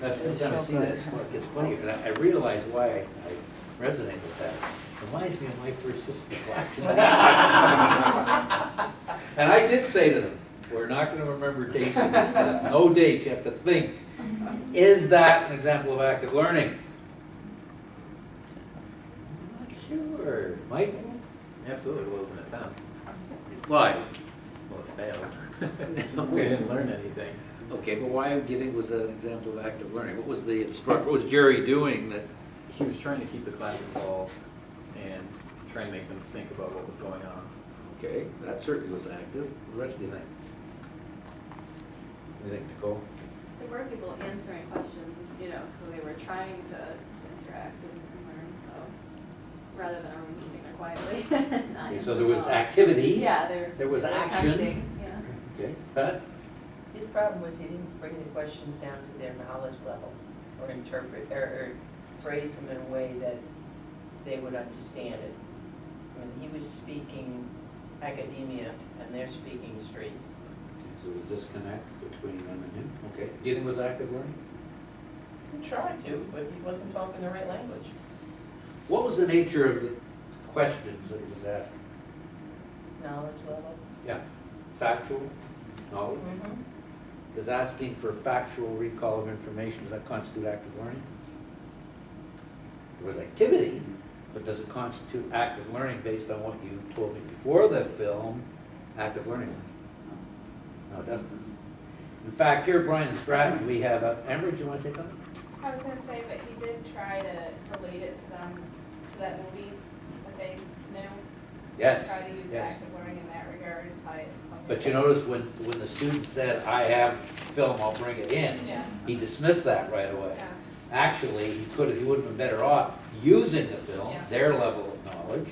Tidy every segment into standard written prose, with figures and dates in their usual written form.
That's every time I see that, it's funny, and I realize why I resonate with that. Reminds me of my first history class. And I did say to them, we're not gonna remember dates in this class, no dates, you have to think. Is that an example of active learning? I'm not sure. Michael? Absolutely, well, it was an attempt. Why? Well, it failed. We didn't learn anything. Okay, but why do you think was an example of active learning? What was the instructor, what was Jerry doing that? He was trying to keep the class involved and try and make them think about what was going on. Okay, that certainly was active. The rest do you think? What do you think, Nicole? There were people answering questions, you know, so they were trying to interact and learn, so rather than everyone sitting there quietly. not Okay, so answering there was at all. activity. Yeah, There was they were action. attempting, yeah. Okay, Pat? His problem was he didn't bring the questions down to their knowledge level, or interpret, or phrase them in a way that they would understand it. I mean, he was speaking academia, and they're speaking street. So there was a disconnect between them and him. Okay. Do you think it was active learning? He tried to, but he wasn't talking the right language. What was the nature of the questions that he was asking? Knowledge level. Yeah. Factual knowledge? Mm-hmm. Does asking for factual recall of information, does that constitute active learning? There was activity, but does it constitute active learning based on what you told me before the film active learning was? No, it doesn't. In fact, here at Brian Stratton, we have, Amber, do you want to say something? I was gonna say, but he did try to relate it to them, to that movie that they knew. Yes. Try to use yes. active learning in that regard and tie it to something. But you notice when the student said, I have film, I'll bring it in, Yeah, he dismissed that right away. yeah, Actually, he would have been better off using the film, Yeah. their level of knowledge,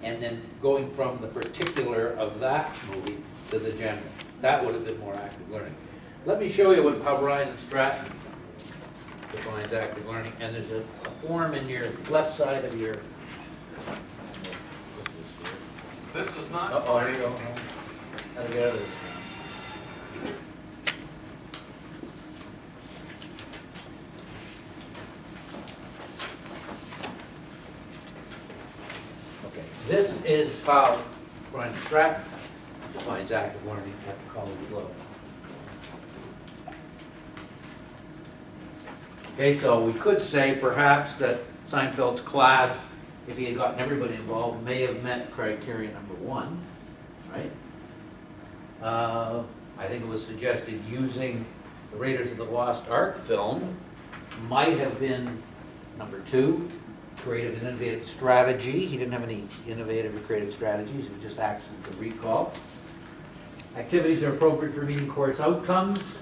and then going from the particular of that movie to the general. That would have been more active learning. Let me show you how Brian and Stratton defines active learning, and there's a form in your left side of your. This is not. Uh-oh, here you go. How to get out of this? Okay, this is how Brian Stratton defines active learning at the college level. Okay, so we could say perhaps that Seinfeld's class, if he had gotten everybody involved, may have met criteria number 1, right? I think it was suggested using the Raiders of the Lost Ark film might have been number 2, creative and innovative strategy. He didn't have any innovative or creative strategies, it was just actions to recall. Activities are appropriate for meeting course outcomes.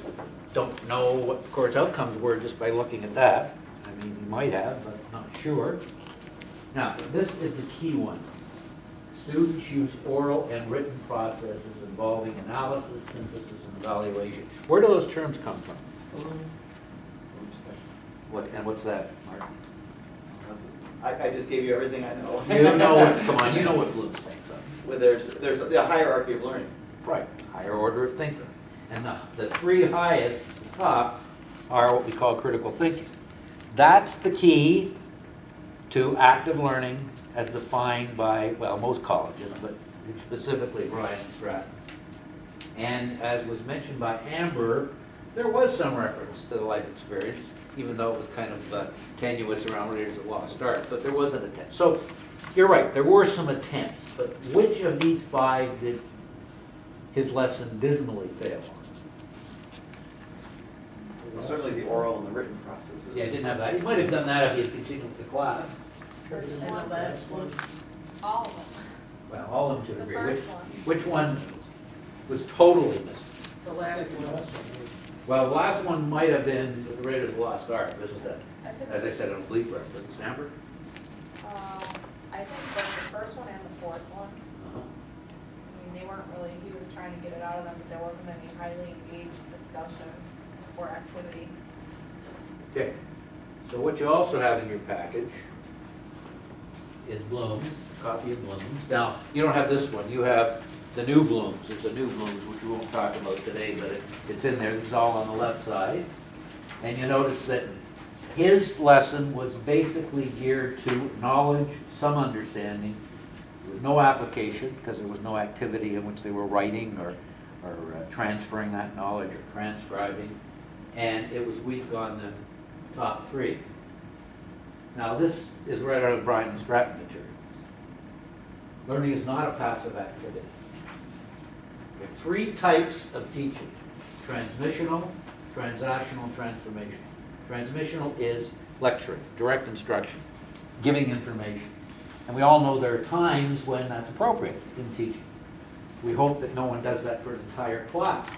Don't know what the course outcomes were just by looking at that. I mean, you might have, but not sure. Now, this is the key one. Students use oral and written processes involving analysis, synthesis, and evaluation. Where do those terms come from? What's that, Mark? I just gave you everything I know. You know what, come on, you know what Bloom thinks of. Well, there's the hierarchy of learning. Right, higher order of thinking. And the 3 highest at the top are what we call critical thinking. That's the key to active learning as defined by, well, most colleges, but specifically Brian Stratton. And as was mentioned by Amber, there was some reference to the life experience, even though it was kind of tenuous around Raiders of the Lost Ark, but there was an attempt. So you're right, there were some attempts, but which of these 5 did his lesson dismally fail on? Well, certainly the oral and the written processes. Yeah, I didn't have that. He might have done that if he had continued with the class. And the last one. all of them. Well, all of them to a The degree. first Which one was totally missing? The last one. Well, the last one might have been the Raiders of the Lost Ark. This was that, I think, as I said, an oblique reference. Amber? I think both the first one and the fourth one, Uh-huh. I mean, they weren't really, he was trying to get it out of them, but there wasn't any highly engaged discussion or activity. Okay. So what you also have in your package is Bloom's, a copy of Bloom's. Now, you don't have this one. You have the new Bloom's. There's a new Bloom's, which we won't talk about today, but it's in there. This is all on the left side. And you notice that his lesson was basically geared to knowledge, some understanding, with no application, because there was no activity in which they were writing or transferring that knowledge or transcribing. And it was weak on the top three. Now this is right out of Brian and Stratton materials. Learning is not a passive activity. There are three types of teaching: transmissional, transactional, and transformational. Transmissional is lecturing, direct instruction, giving information. And we all know there are times when that's appropriate in teaching. We hope that no one does that for an entire class.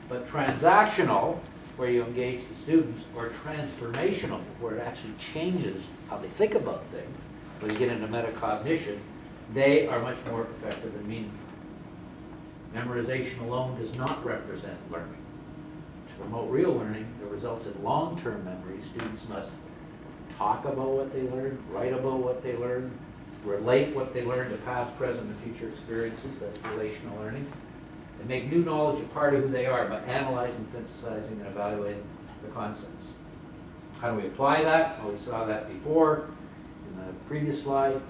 But transactional, where you engage the students, or transformational, where it actually changes how they think about things, where you get into metacognition, they are much more effective and meaningful. Memorization alone does not represent learning. To promote real learning that results in long-term memory, students must talk about what they learned, write about what they learned, relate what they learned to past, present, and future experiences. That's relational learning. And make new knowledge a part of who they are by analyzing, synthesizing, and evaluating the concepts. How do we apply that? Well, we saw that before in the previous slide.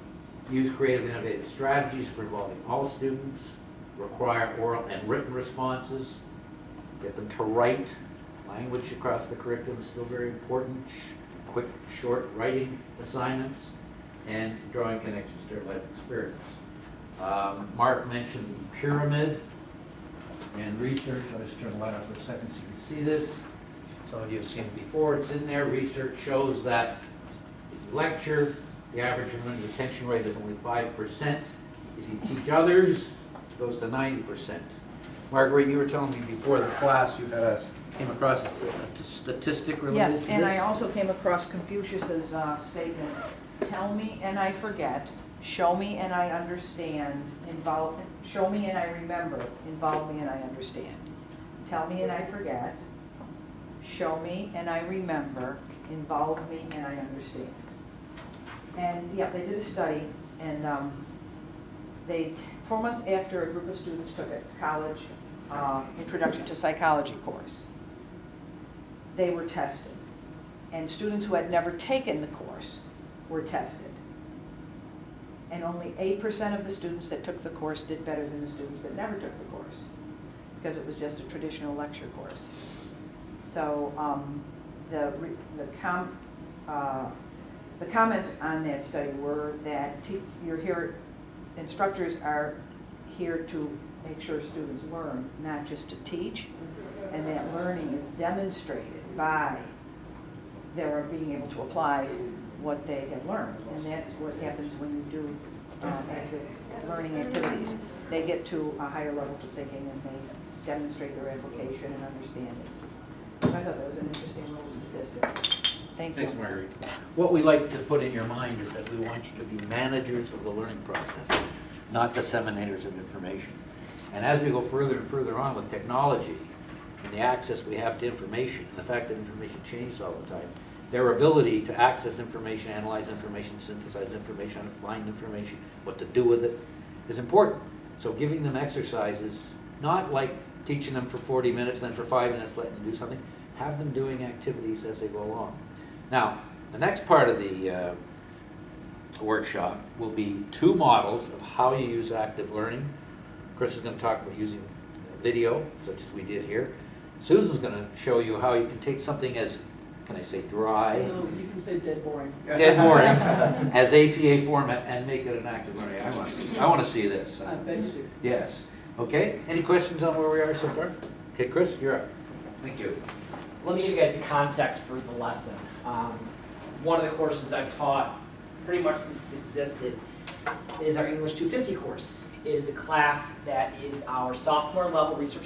Use creative, innovative strategies for involving all students. Require oral and written responses. Get them to write. Language across the curriculum is still very important. Quick, short writing assignments. And drawing connections to their life experience. Mark mentioned the pyramid and research. I'll just turn the light off for a second so you can see this. Some of you have seen it before. It's in there. Research shows that if you lecture, the average learning retention rate is only 5%. If you teach others, it goes to 90%. Marguerite, you were telling me before the class you came across a statistic related to Yes, this? and I also came across Confucius's statement, tell me and I forget, show me and I understand, show me and I remember, involve me and I understand. Tell me and I forget, show me and I remember, involve me and I understand. And yeah, they did a study, and 4 months after a group of students took a college Introduction to Psychology course, they were tested. And students who had never taken the course were tested. And only 8% of the students that took the course did better than the students that never took the course, because it was just a traditional lecture course. So the comments on that study were that instructors are here to make sure students learn, not just to teach, and that learning is demonstrated by their being able to apply what they have learned. And that's what happens when you do active learning activities. They get to a higher levels of thinking and they demonstrate their application and understanding. I thought that was an interesting little statistic. Thank you. Thanks, Marguerite. What we like to put in your mind is that we want you to be managers of the learning process, not disseminators of information. And as we go further and further on with technology and the access we have to information, and the fact that information changes all the time, their ability to access information, analyze information, synthesize information, find information, what to do with it, is important. So giving them exercises, not like teaching them for 40 minutes, then for 5 minutes letting them do something, have them doing activities as they go along. Now, the next part of the workshop will be 2 models of how you use active learning. Chris is going to talk about using video, such as we did here. Susan's going to show you how you can take something as, can I say dry? No, you can say dead boring. Dead boring, as APA format and make it an active learning. I want to see this. I bet you. Yes. Okay, any questions on where we are so far? Okay, Chris, you're up. Thank you. Let me give you guys the context for the lesson. One of the courses that I've taught pretty much since it's existed is our English 250 course. It is a class that is our sophomore level research